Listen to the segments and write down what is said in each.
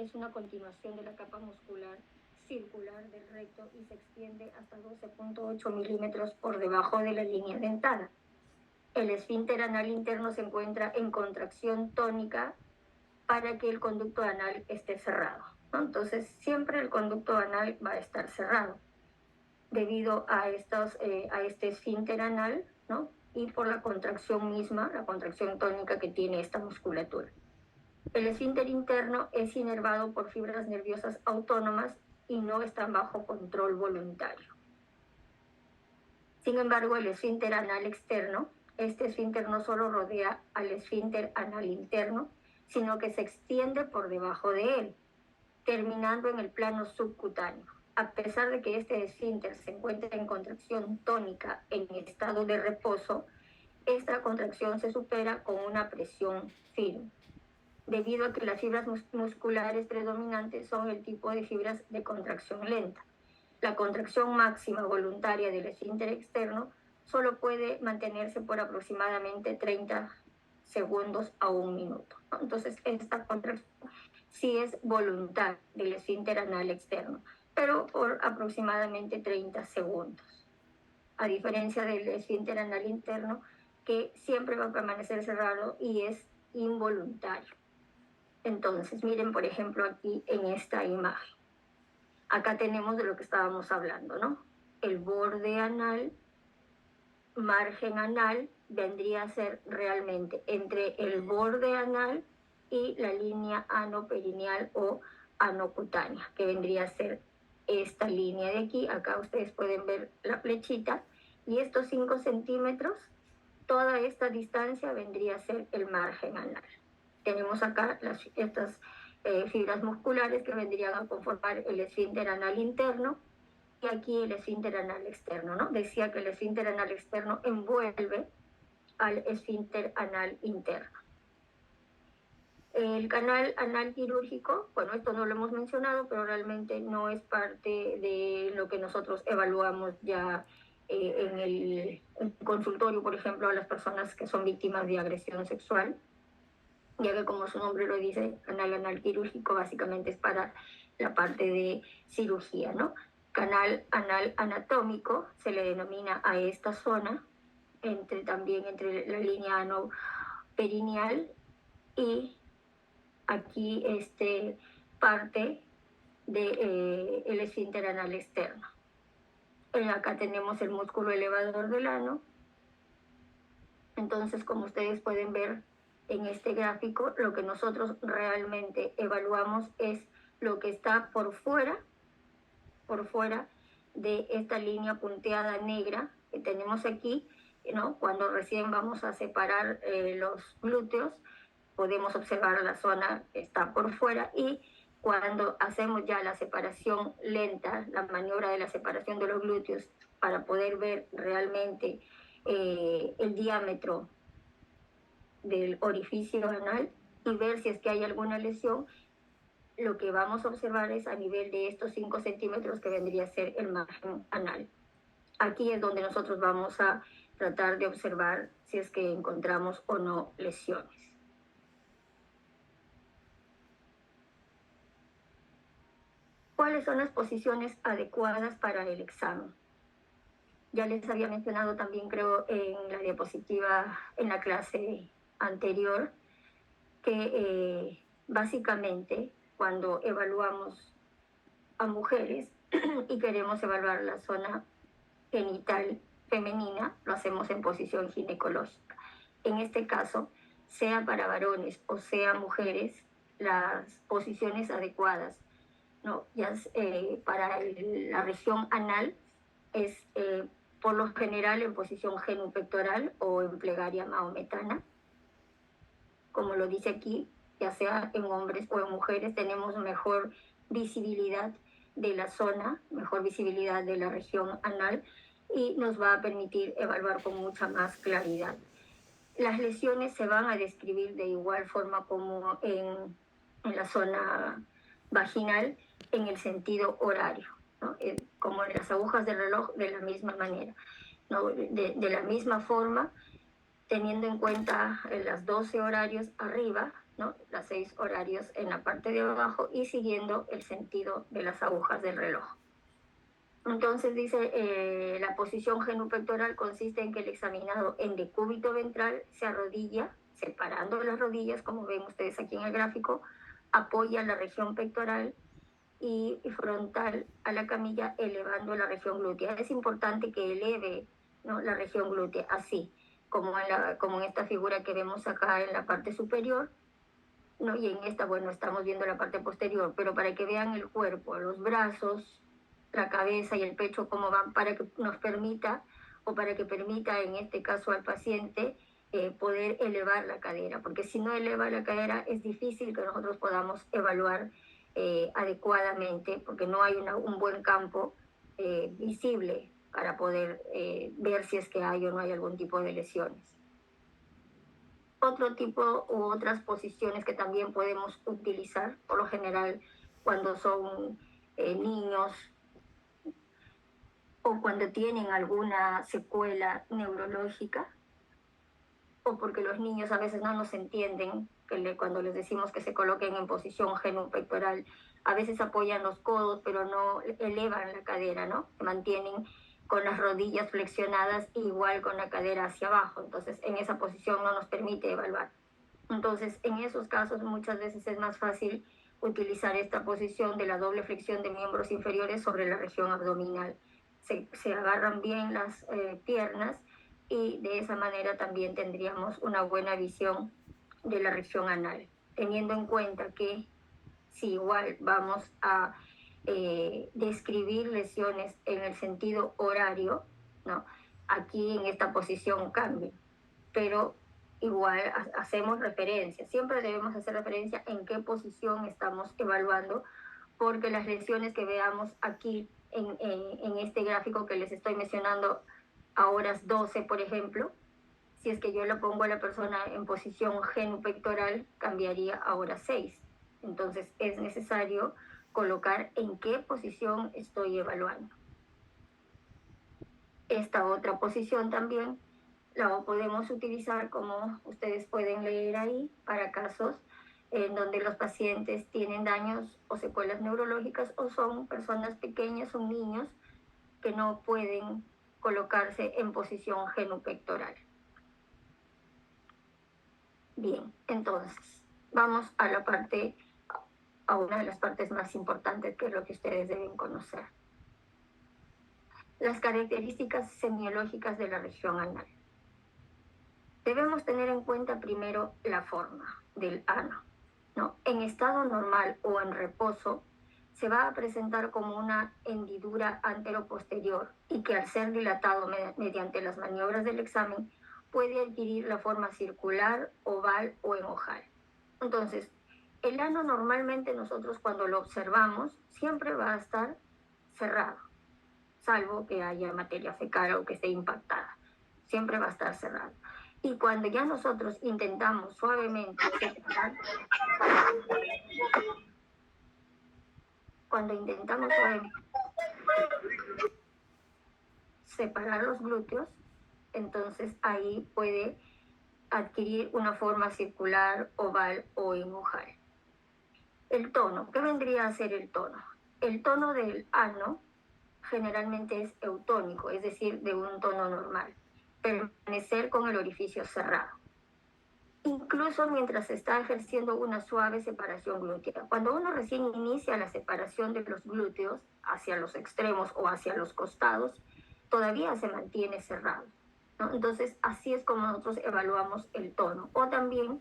es una continuación de la capa muscular circular del recto y se extiende hasta 12.8 milímetros por debajo de la línea dentada. El esfínter anal interno se encuentra en contracción tónica para que el conducto anal esté cerrado, ¿no? Entonces, siempre el conducto anal va a estar cerrado debido a este esfínter anal, ¿no? Y por la contracción misma, la contracción tónica que tiene esta musculatura. El esfínter interno es inervado por fibras nerviosas autónomas y no están bajo control voluntario. Sin embargo, el esfínter anal externo, este esfínter no solo rodea al esfínter anal interno, sino que se extiende por debajo de él, terminando en el plano subcutáneo. A pesar de que este esfínter se encuentra en contracción tónica en estado de reposo, esta contracción se supera con una presión firme, debido a que las fibras musculares predominantes son el tipo de fibras de contracción lenta. La contracción máxima voluntaria del esfínter externo solo puede mantenerse por aproximadamente 30 segundos a 1 minuto, ¿no? Entonces, esta contracción sí es voluntaria del esfínter anal externo, pero por aproximadamente 30 segundos. A diferencia del esfínter anal interno, que siempre va a permanecer cerrado y es involuntario. Entonces, miren, por ejemplo, aquí en esta imagen. Acá tenemos de lo que estábamos hablando, ¿no? El borde anal, margen anal, vendría a ser realmente entre el borde anal y la línea anoperineal o anocutánea, que vendría a ser esta línea de aquí. Acá ustedes pueden ver la flechita, y estos 5 centímetros, toda esta distancia vendría a ser el margen anal. Tenemos acá estas fibras musculares que vendrían a conformar el esfínter anal interno, y aquí el esfínter anal externo, ¿no? Decía que el esfínter anal externo envuelve al esfínter anal interno. El canal anal quirúrgico, bueno, esto no lo hemos mencionado, pero realmente no es parte de lo que nosotros evaluamos ya en el consultorio, por ejemplo, a las personas que son víctimas de agresión sexual, ya que como su nombre lo dice, canal anal quirúrgico básicamente es para la parte de cirugía, ¿no? Canal anal anatómico se le denomina a esta zona, también entre la línea anoperineal y aquí parte del esfínter anal externo. Acá tenemos el músculo elevador del ano. Entonces, como ustedes pueden ver en este gráfico, lo que nosotros realmente evaluamos es lo que está por fuera de esta línea punteada negra que tenemos aquí, ¿no? Cuando recién vamos a separar los glúteos, podemos observar la zona que está por fuera, y cuando hacemos ya la separación lenta, la maniobra de la separación de los glúteos, para poder ver realmente el diámetro del orificio anal y ver si es que hay alguna lesión, lo que vamos a observar es a nivel de estos 5 centímetros que vendría a ser el margen anal. Aquí es donde nosotros vamos a tratar de observar si es que encontramos o no lesiones. ¿Cuáles son las posiciones adecuadas para el examen? Ya les había mencionado también, creo, en la diapositiva en la clase anterior, que básicamente cuando evaluamos a mujeres y queremos evaluar la zona genital femenina, lo hacemos en posición ginecológica. En este caso, sea para varones o sea mujeres, las posiciones adecuadas, ¿no? Ya para la región anal es por lo general en posición genupectoral o en plegaria mahometana. Como lo dice aquí, ya sea en hombres o en mujeres, tenemos mejor visibilidad de la zona, mejor visibilidad de la región anal, y nos va a permitir evaluar con mucha más claridad. Las lesiones se van a describir de igual forma como en la zona vaginal, en el sentido horario, ¿no? Como en las agujas del reloj, de la misma manera, ¿no? De la misma forma, teniendo en cuenta las 12 horarios arriba, ¿no? Las 6 horarios en la parte de abajo y siguiendo el sentido de las agujas del reloj. Entonces dice, la posición genupectoral consiste en que el examinado en decúbito ventral se arrodilla, separando las rodillas, como ven ustedes aquí en el gráfico, apoya la región pectoral y frontal a la camilla, elevando la región glútea. Es importante que eleve, ¿no?, la región glútea, así, como en esta figura que vemos acá en la parte superior, ¿no? Y en esta, bueno, estamos viendo la parte posterior, pero para que vean el cuerpo, los brazos, la cabeza y el pecho cómo van, para que nos permita, o para que permita en este caso al paciente poder elevar la cadera, porque si no eleva la cadera es difícil que nosotros podamos evaluar adecuadamente, porque no hay un buen campo visible para poder ver si es que hay o no hay algún tipo de lesiones. Otro tipo u otras posiciones que también podemos utilizar, por lo general cuando son niños o cuando tienen alguna secuela neurológica, o porque los niños a veces no nos entienden cuando les decimos que se coloquen en posición genupectoral, a veces apoyan los codos pero no elevan la cadera, ¿no? Se mantienen con las rodillas flexionadas igual con la cadera hacia abajo, entonces en esa posición no nos permite evaluar. Entonces en esos casos muchas veces es más fácil utilizar esta posición de la doble flexión de miembros inferiores sobre la región abdominal. Se agarran bien las piernas y de esa manera también tendríamos una buena visión de la región anal, teniendo en cuenta que si igual vamos a describir lesiones en el sentido horario, ¿no?, aquí en esta posición cambia, pero igual hacemos referencia, siempre debemos hacer referencia en qué posición estamos evaluando, porque las lesiones que veamos aquí en este gráfico que les estoy mencionando a horas 12, por ejemplo, si es que yo le pongo a la persona en posición genupectoral, cambiaría a horas 6. Entonces es necesario colocar en qué posición estoy evaluando. Esta otra posición también la podemos utilizar, como ustedes pueden leer ahí, para casos en donde los pacientes tienen daños o secuelas neurológicas o son personas pequeñas, son niños que no pueden colocarse en posición genupectoral. Bien, entonces vamos a a una de las partes más importantes, que es lo que ustedes deben conocer: las características semiológicas de la región anal. Debemos tener en cuenta primero la forma del ano, ¿no? En estado normal o en reposo se va a presentar como una hendidura anteroposterior y que al ser dilatado mediante las maniobras del examen puede adquirir la forma circular, oval o en ojal. Entonces, el ano normalmente nosotros cuando lo observamos siempre va a estar cerrado, salvo que haya materia fecal o que esté impactada, siempre va a estar cerrado. Y cuando ya nosotros intentamos suavemente separar los glúteos, entonces ahí puede adquirir una forma circular, oval o en ojal. El tono, ¿qué vendría a ser el tono? El tono del ano generalmente es eutónico, es decir, de un tono normal, permanecer con el orificio cerrado, incluso mientras se está ejerciendo una suave separación glútea. Cuando uno recién inicia la separación de los glúteos hacia los extremos o hacia los costados, todavía se mantiene cerrado, ¿no? Entonces, así es como nosotros evaluamos el tono. O también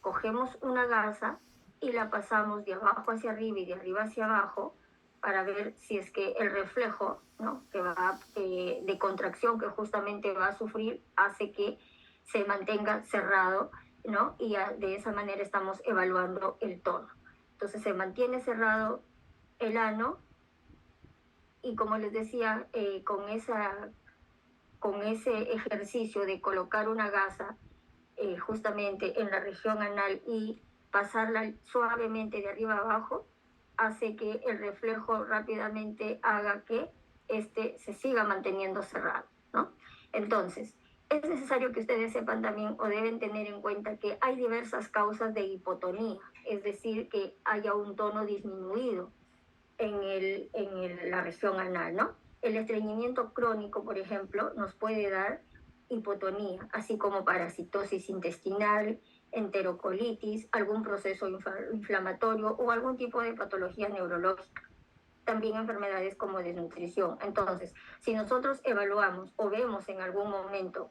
cogemos una gasa y la pasamos de abajo hacia arriba y de arriba hacia abajo para ver si es que el reflejo, ¿no?, que va de contracción que justamente va a sufrir hace que se mantenga cerrado, ¿no? Y de esa manera estamos evaluando el tono. Entonces se mantiene cerrado el ano y, como les decía, con ese ejercicio de colocar una gasa justamente en la región anal y pasarla suavemente de arriba a abajo, hace que el reflejo rápidamente haga que se siga manteniendo cerrado, ¿no? Entonces, Es necesario que ustedes sepan también o deben tener en cuenta que hay diversas causas de hipotonía, es decir, que haya un tono disminuido la región anal, ¿no? El estreñimiento crónico, por ejemplo, nos puede dar hipotonía, así como parasitosis intestinal, enterocolitis, algún proceso inflamatorio o algún tipo de patología neurológica. También enfermedades como desnutrición. Entonces, si nosotros evaluamos o vemos en algún momento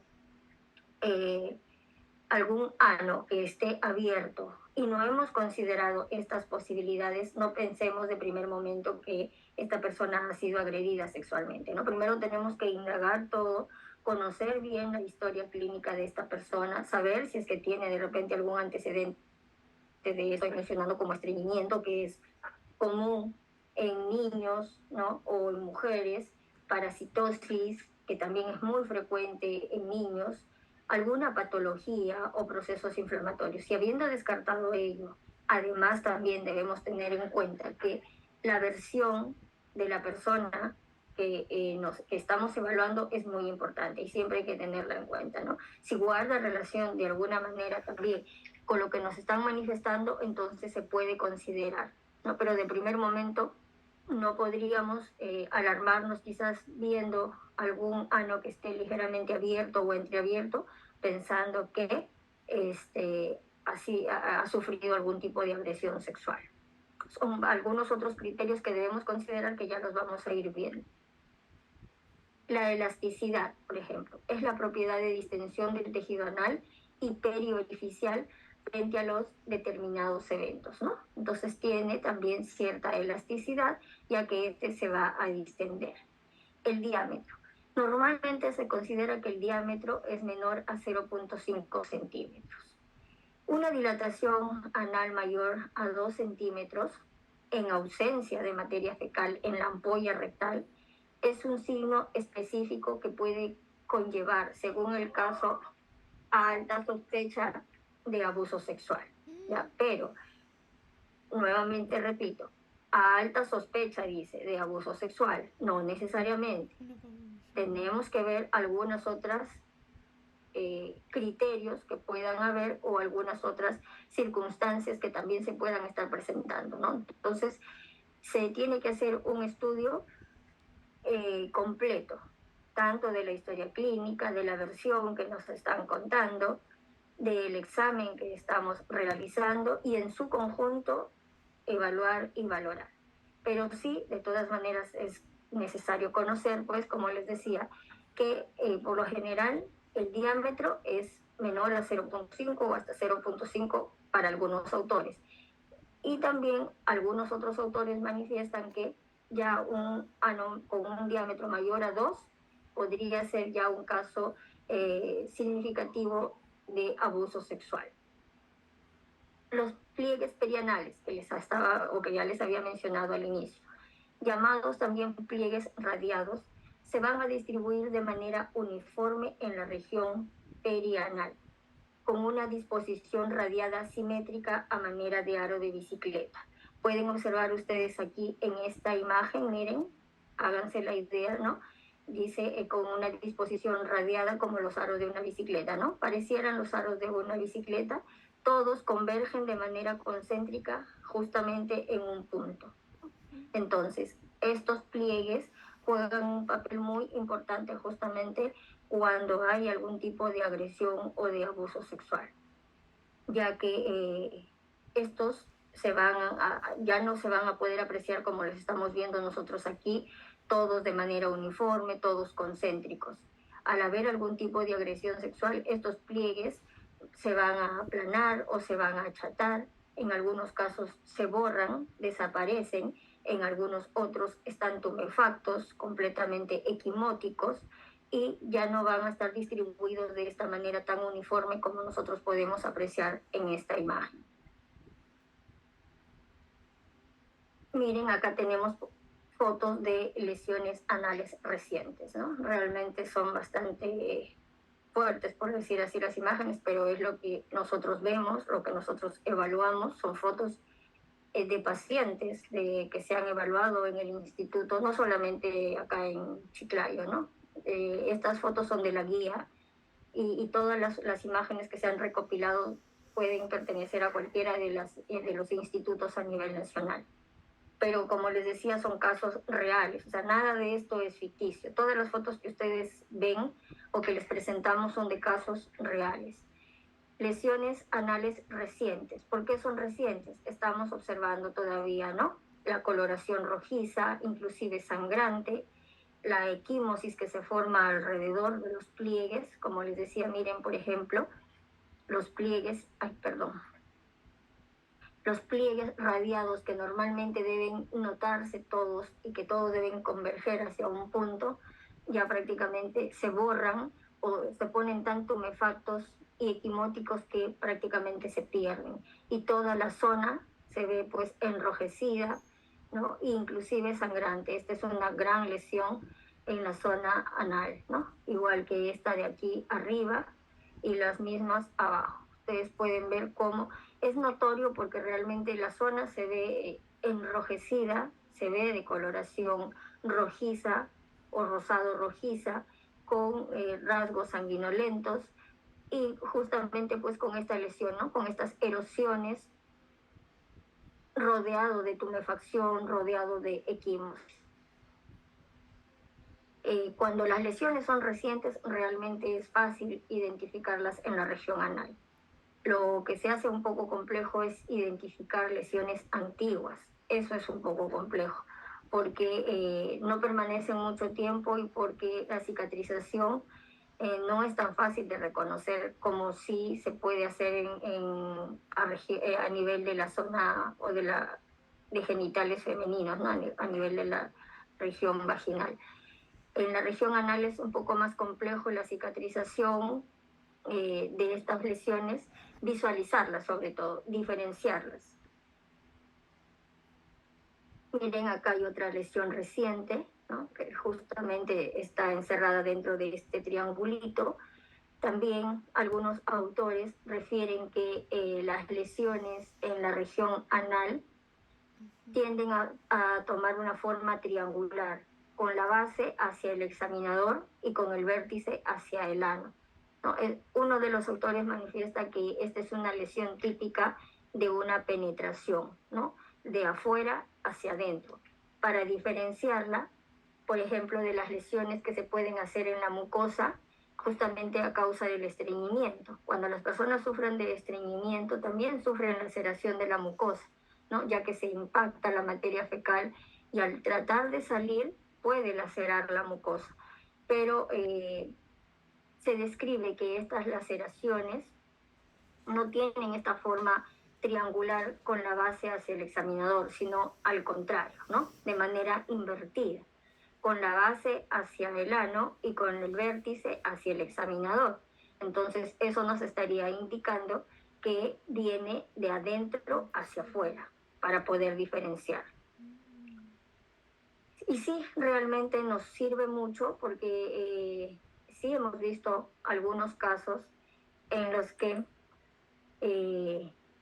algún ano que esté abierto y no hemos considerado estas posibilidades, no pensemos de primer momento que esta persona ha sido agredida sexualmente, ¿no? Primero tenemos que indagar todo, conocer bien la historia clínica de esta persona, saber si es que tiene de repente algún antecedente de, estoy mencionando como estreñimiento, que es común en niños, ¿no? O en mujeres, parasitosis, que también es muy frecuente en niños, alguna patología o procesos inflamatorios. Y habiendo descartado ello, además también debemos tener en cuenta que la versión de la persona que estamos evaluando es muy importante y siempre hay que tenerla en cuenta, ¿no? Si guarda relación de alguna manera también con lo que nos están manifestando, entonces se puede considerar, ¿no? Pero de primer momento no podríamos alarmarnos quizás viendo algún ano que esté ligeramente abierto o entreabierto, pensando que así ha sufrido algún tipo de agresión sexual. Son algunos otros criterios que debemos considerar que ya los vamos a ir viendo. La elasticidad, por ejemplo, es la propiedad de distensión del tejido anal y periorificial frente a los determinados eventos, ¿no? Entonces tiene también cierta elasticidad, ya que este se va a distender. El diámetro. Normalmente se considera que el diámetro es menor a 0.5 centímetros. Una dilatación anal mayor a 2 centímetros, en ausencia de materia fecal en la ampolla rectal, es un signo específico que puede conllevar, según el caso, a alta sospecha de abuso sexual, ¿ya? Pero, nuevamente repito, a alta sospecha, dice, de abuso sexual, no necesariamente. Tenemos que ver algunas otras criterios que puedan haber o algunas otras circunstancias que también se puedan estar presentando, ¿no? Entonces, se tiene que hacer un estudio completo, tanto de la historia clínica, de la versión que nos están contando, del examen que estamos realizando y en su conjunto evaluar y valorar. Pero sí, de todas maneras es necesario conocer, pues como les decía, que por lo general el diámetro es menor a 0.5 o hasta 0.5 para algunos autores. Y también algunos otros autores manifiestan que ya un ano con un diámetro mayor a 2 podría ser ya un caso significativo de abuso sexual. Los pliegues perianales que que ya les había mencionado al inicio, llamados también pliegues radiados, se van a distribuir de manera uniforme en la región perianal, con una disposición radiada simétrica a manera de aro de bicicleta. Pueden observar ustedes aquí en esta imagen, miren, háganse la idea, ¿no? Dice con una disposición radiada como los aros de una bicicleta, ¿no? Parecieran los aros de una bicicleta, todos convergen de manera concéntrica justamente en un punto. Entonces, estos pliegues juegan un papel muy importante justamente cuando hay algún tipo de agresión o de abuso sexual, ya que estos ya no se van a poder apreciar como les estamos viendo nosotros aquí, todos de manera uniforme, todos concéntricos. Al haber algún tipo de agresión sexual, estos pliegues se van a aplanar o se van a achatar, en algunos casos se borran, desaparecen, en algunos otros están tumefactos, completamente equimóticos, y ya no van a estar distribuidos de esta manera tan uniforme como nosotros podemos apreciar en esta imagen. Miren, acá tenemos fotos de lesiones anales recientes, ¿no? Realmente son bastante fuertes, por decir así, las imágenes, pero es lo que nosotros vemos, lo que nosotros evaluamos, son fotos de pacientes que se han evaluado en el instituto, no solamente acá en Chiclayo, ¿no? Estas fotos son de la guía y todas las imágenes que se han recopilado pueden pertenecer a cualquiera de los institutos a nivel nacional. Pero como les decía, son casos reales, o sea, nada de esto es ficticio. Todas las fotos que ustedes ven o que les presentamos son de casos reales. Lesiones anales recientes. ¿Por qué son recientes? Estamos observando todavía, ¿no? La coloración rojiza, inclusive sangrante, la equimosis que se forma alrededor de los pliegues, como les decía, miren, por ejemplo, los pliegues, los pliegues radiados que normalmente deben notarse todos y que todos deben converger hacia un punto, ya prácticamente se borran o se ponen tan tumefactos y equimóticos que prácticamente se pierden. Y toda la zona se ve pues enrojecida, ¿no? Inclusive sangrante. Esta es una gran lesión en la zona anal, ¿no? Igual que esta de aquí arriba y las mismas abajo. Ustedes pueden ver cómo es notorio porque realmente la zona se ve enrojecida, se ve de coloración rojiza o rosado rojiza, con rasgos sanguinolentos y justamente pues con esta lesión, ¿no? Con estas erosiones, rodeado de tumefacción, rodeado de equimosis. Cuando las lesiones son recientes, realmente es fácil identificarlas en la región anal. Lo que se hace un poco complejo es identificar lesiones antiguas. Eso es un poco complejo, porque no permanecen mucho tiempo y porque la cicatrización no es tan fácil de reconocer como sí se puede hacer a nivel de la zona o de genitales femeninos, ¿no? A nivel de la región vaginal. En la región anal es un poco más complejo la cicatrización de estas lesiones, visualizarlas sobre todo, diferenciarlas. Miren, acá hay otra lesión reciente, ¿no? Que justamente está encerrada dentro de este triangulito. También algunos autores refieren que las lesiones en la región anal tienden a tomar una forma triangular, con la base hacia el examinador y con el vértice hacia el ano, ¿no? Uno de los autores manifiesta que esta es una lesión típica de una penetración, ¿no? De afuera hacia adentro. Para diferenciarla, por ejemplo, de las lesiones que se pueden hacer en la mucosa, justamente a causa del estreñimiento. Cuando las personas sufren de estreñimiento, también sufren laceración de la mucosa, ¿no? Ya que se impacta la materia fecal y al tratar de salir puede lacerar la mucosa. Pero se describe que estas laceraciones no tienen esta forma triangular con la base hacia el examinador, sino al contrario, ¿no? De manera invertida, con la base hacia el ano y con el vértice hacia el examinador. Entonces, eso nos estaría indicando que viene de adentro hacia afuera, para poder diferenciar. Y sí, realmente nos sirve mucho porque sí hemos visto algunos casos en los que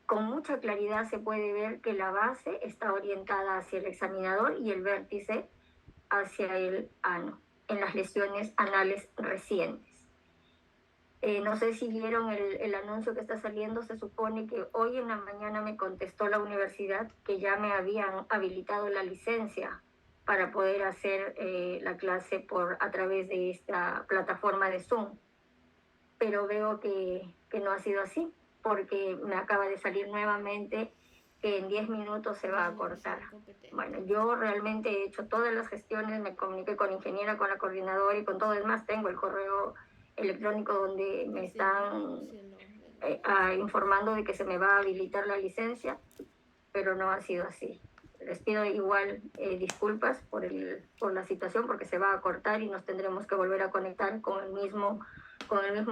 con mucha claridad se puede ver que la base está orientada hacia el examinador y el vértice hacia el ano, en las lesiones anales recientes. No sé si vieron el anuncio que está saliendo, se supone que hoy en la mañana me contestó la universidad que ya me habían habilitado la licencia para poder hacer la clase a través de esta plataforma de Zoom. Pero veo que no ha sido así, porque me acaba de salir nuevamente que en 10 minutos se va a cortar. Bueno, yo realmente he hecho todas las gestiones, me comuniqué con ingeniera, con la coordinadora y con todo. Es más, tengo el correo electrónico donde me están informando de que se me va a habilitar la licencia, pero no ha sido así. Les pido igual disculpas por la situación, porque se va a cortar y nos tendremos que volver a conectar con el mismo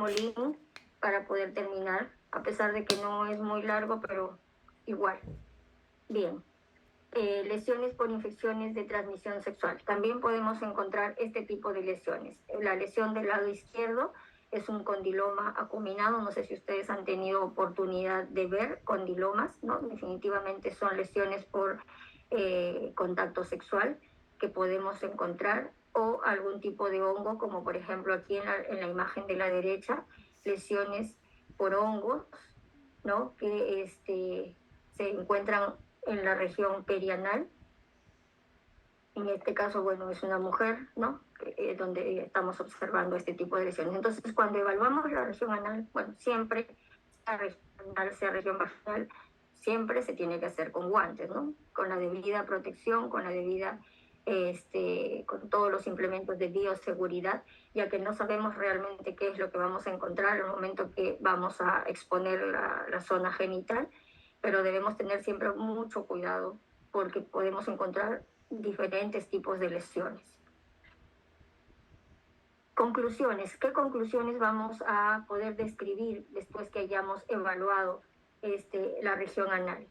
link para poder terminar, a pesar de que no es muy largo, pero igual. Bien. Lesiones por infecciones de transmisión sexual. También podemos encontrar este tipo de lesiones. La lesión del lado izquierdo es un condiloma acuminado. No sé si ustedes han tenido oportunidad de ver condilomas, ¿no? Definitivamente son lesiones por contacto sexual que podemos encontrar, o algún tipo de hongo, como por ejemplo aquí en la imagen de la derecha, lesiones por hongos, ¿no? Que se encuentran en la región perianal. En este caso, bueno, es una mujer, ¿no? Donde estamos observando este tipo de lesiones. Entonces, cuando evaluamos la región anal, bueno, siempre, sea región anal, sea región vaginal, siempre se tiene que hacer con guantes, ¿no? Con la debida protección, con la debida, con todos los implementos de bioseguridad, ya que no sabemos realmente qué es lo que vamos a encontrar al momento que vamos a exponer la zona genital, pero debemos tener siempre mucho cuidado porque podemos encontrar diferentes tipos de lesiones. Conclusiones. ¿Qué conclusiones vamos a poder describir después que hayamos evaluado la región anal?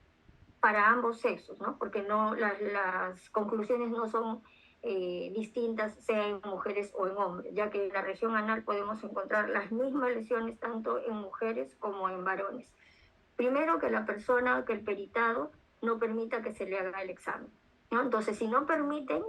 Para ambos sexos, ¿no? Porque no, las conclusiones no son distintas, sea en mujeres o en hombres, ya que en la región anal podemos encontrar las mismas lesiones tanto en mujeres como en varones. Primero, que la persona, que el peritado no permita que se le haga el examen, ¿no? Entonces, si no permiten,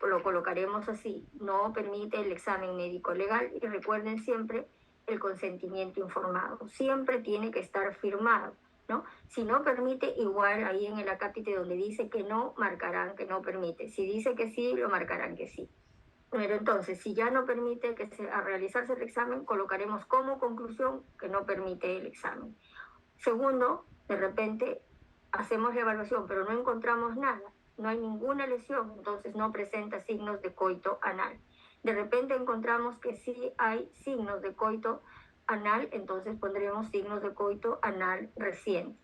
lo colocaremos así: no permite el examen médico legal, y recuerden siempre el consentimiento informado, siempre tiene que estar firmado, ¿no? Si no permite, igual ahí en el acápite donde dice que no, marcarán que no permite. Si dice que sí, lo marcarán que sí. Pero entonces, si ya no permite a realizarse el examen, colocaremos como conclusión que no permite el examen. Segundo, de repente hacemos la evaluación, pero no encontramos nada, no hay ninguna lesión, entonces no presenta signos de coito anal. De repente encontramos que sí hay signos de coito anal, entonces pondremos signos de coito anal reciente.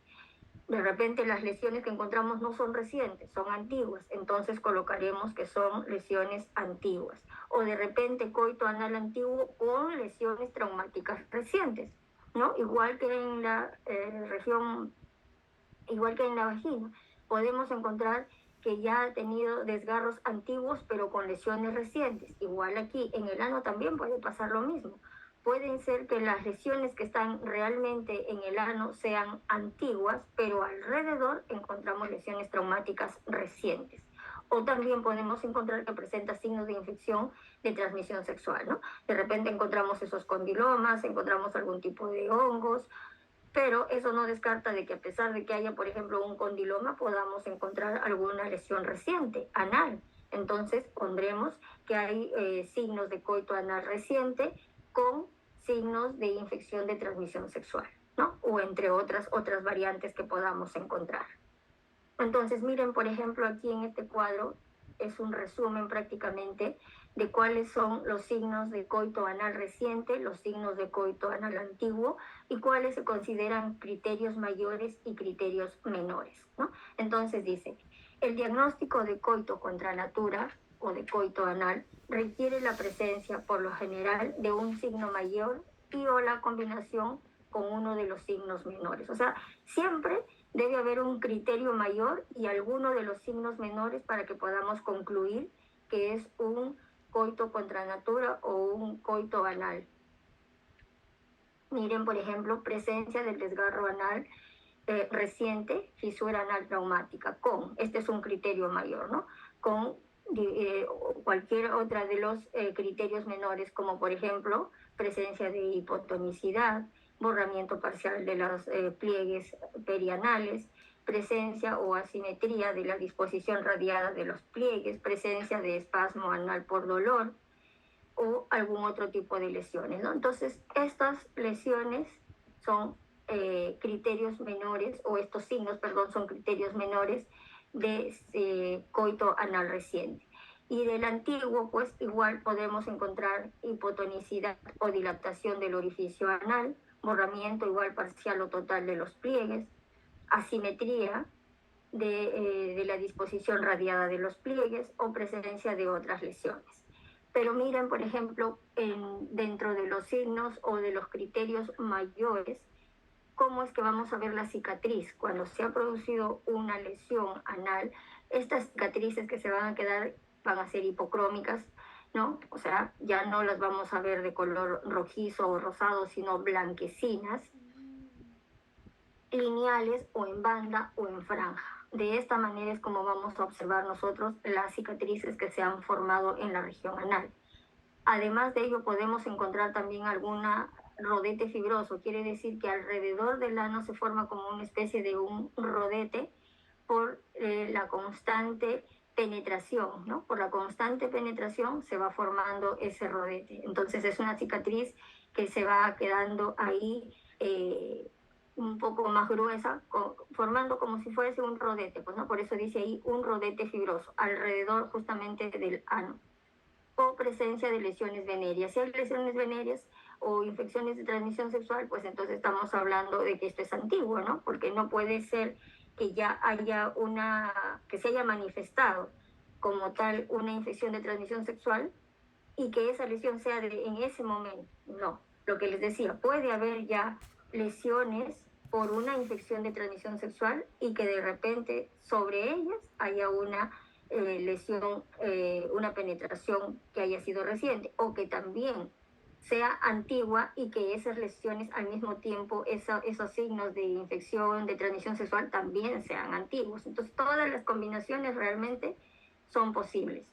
De repente las lesiones que encontramos no son recientes, son antiguas, entonces colocaremos que son lesiones antiguas. O de repente coito anal antiguo con lesiones traumáticas recientes, ¿no? Igual que en la región, igual que en la vagina, podemos encontrar que ya ha tenido desgarros antiguos pero con lesiones recientes. Igual aquí, en el ano también puede pasar lo mismo. Pueden ser que las lesiones que están realmente en el ano sean antiguas, pero alrededor encontramos lesiones traumáticas recientes. O también podemos encontrar que presenta signos de infección de transmisión sexual, ¿no? De repente encontramos esos condilomas, encontramos algún tipo de hongos, pero eso no descarta de que a pesar de que haya, por ejemplo, un condiloma, podamos encontrar alguna lesión reciente, anal. Entonces pondremos que hay signos de coito anal reciente con signos de infección de transmisión sexual, ¿no? O entre otras variantes que podamos encontrar. Entonces, miren, por ejemplo, aquí en este cuadro es un resumen prácticamente de cuáles son los signos de coito anal reciente, los signos de coito anal antiguo y cuáles se consideran criterios mayores y criterios menores, ¿no? Entonces dice, el diagnóstico de coito contra natura o de coito anal requiere la presencia, por lo general, de un signo mayor y o la combinación con uno de los signos menores. O sea, siempre debe haber un criterio mayor y alguno de los signos menores para que podamos concluir que es un coito contra natura o un coito anal. Miren, por ejemplo, presencia del desgarro anal reciente, fisura anal traumática, este es un criterio mayor, ¿no? Con cualquier otra de los criterios menores, como por ejemplo, presencia de hipotonicidad, borramiento parcial de los pliegues perianales, presencia o asimetría de la disposición radiada de los pliegues, presencia de espasmo anal por dolor o algún otro tipo de lesiones, ¿no? Entonces, estas lesiones son criterios menores, o estos signos, perdón, son criterios menores de coito anal reciente. Y del antiguo, pues igual podemos encontrar hipotonicidad o dilatación del orificio anal, borramiento igual parcial o total de los pliegues, asimetría de la disposición radiada de los pliegues o presencia de otras lesiones. Pero miren, por ejemplo, dentro de los signos o de los criterios mayores, cómo es que vamos a ver la cicatriz. Cuando se ha producido una lesión anal, estas cicatrices que se van a quedar van a ser hipocrómicas, ¿no? O sea, ya no las vamos a ver de color rojizo o rosado, sino blanquecinas, lineales o en banda o en franja. De esta manera es como vamos a observar nosotros las cicatrices que se han formado en la región anal. Además de ello, podemos encontrar también alguna rodete fibroso, quiere decir que alrededor del ano se forma como una especie de un rodete por la constante penetración, ¿no? Por la constante penetración se va formando ese rodete. Entonces es una cicatriz que se va quedando ahí un poco más gruesa, formando como si fuese un rodete, pues, ¿no? Por eso dice ahí un rodete fibroso, alrededor justamente del ano. O presencia de lesiones venéreas. Si hay lesiones venéreas o infecciones de transmisión sexual, pues entonces estamos hablando de que esto es antiguo, ¿no? Porque no puede ser que ya haya que se haya manifestado como tal una infección de transmisión sexual y que esa lesión sea en ese momento. No, lo que les decía, puede haber ya lesiones por una infección de transmisión sexual y que de repente sobre ellas haya una lesión, una penetración que haya sido reciente o que también sea antigua y que esas lesiones al mismo tiempo, esos signos de infección, de transmisión sexual también sean antiguos. Entonces todas las combinaciones realmente son posibles.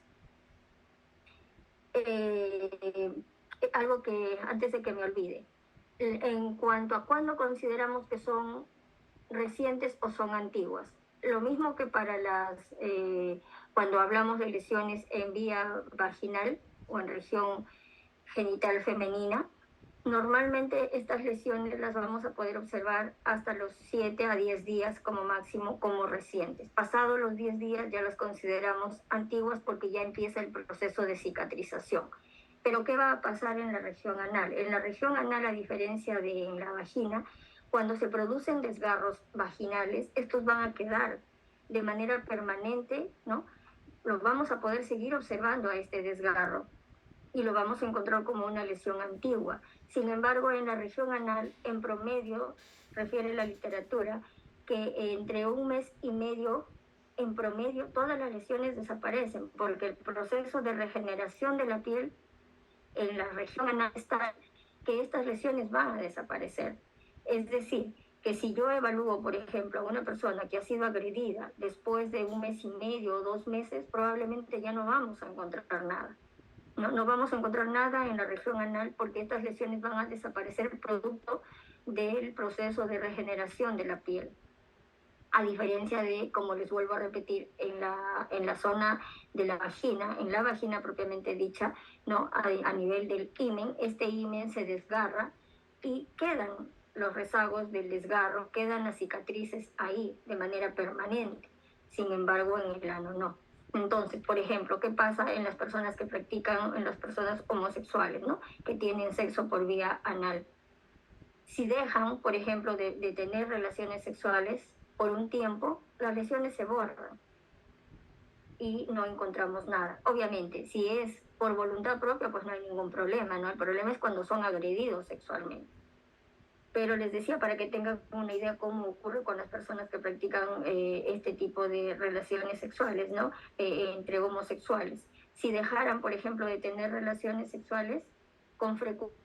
Algo que antes de que me olvide, en cuanto a cuándo consideramos que son recientes o son antiguas. Lo mismo que para cuando hablamos de lesiones en vía vaginal o en región genital femenina, normalmente estas lesiones las vamos a poder observar hasta los 7 a 10 días como máximo como recientes. Pasados los 10 días ya las consideramos antiguas porque ya empieza el proceso de cicatrización. Pero ¿qué va a pasar en la región anal? En la región anal, a diferencia de en la vagina, cuando se producen desgarros vaginales, estos van a quedar de manera permanente, ¿no? Los vamos a poder seguir observando a este desgarro y lo vamos a encontrar como una lesión antigua. Sin embargo, en la región anal, en promedio, refiere la literatura, que entre un mes y medio, en promedio, todas las lesiones desaparecen, porque el proceso de regeneración de la piel en la región anal está que estas lesiones van a desaparecer. Es decir, que si yo evalúo, por ejemplo, a una persona que ha sido agredida después de un mes y medio o 2 meses, probablemente ya no vamos a encontrar nada. No vamos a encontrar nada en la región anal porque estas lesiones van a desaparecer producto del proceso de regeneración de la piel. A diferencia de, como les vuelvo a repetir, en la zona de la vagina propiamente dicha, ¿no? A nivel del himen, este himen se desgarra y quedan los rezagos del desgarro, quedan las cicatrices ahí de manera permanente. Sin embargo, en el ano no. Entonces, por ejemplo, ¿qué pasa en las personas que practican, en las personas homosexuales, ¿no? Que tienen sexo por vía anal? Si dejan, por ejemplo, de tener relaciones sexuales por un tiempo, las lesiones se borran y no encontramos nada. Obviamente, si es por voluntad propia, pues no hay ningún problema, ¿no? El problema es cuando son agredidos sexualmente. Pero les decía, para que tengan una idea cómo ocurre con las personas que practican este tipo de relaciones sexuales, ¿no? Entre homosexuales. Si dejaran, por ejemplo, de tener relaciones sexuales, con frecuencia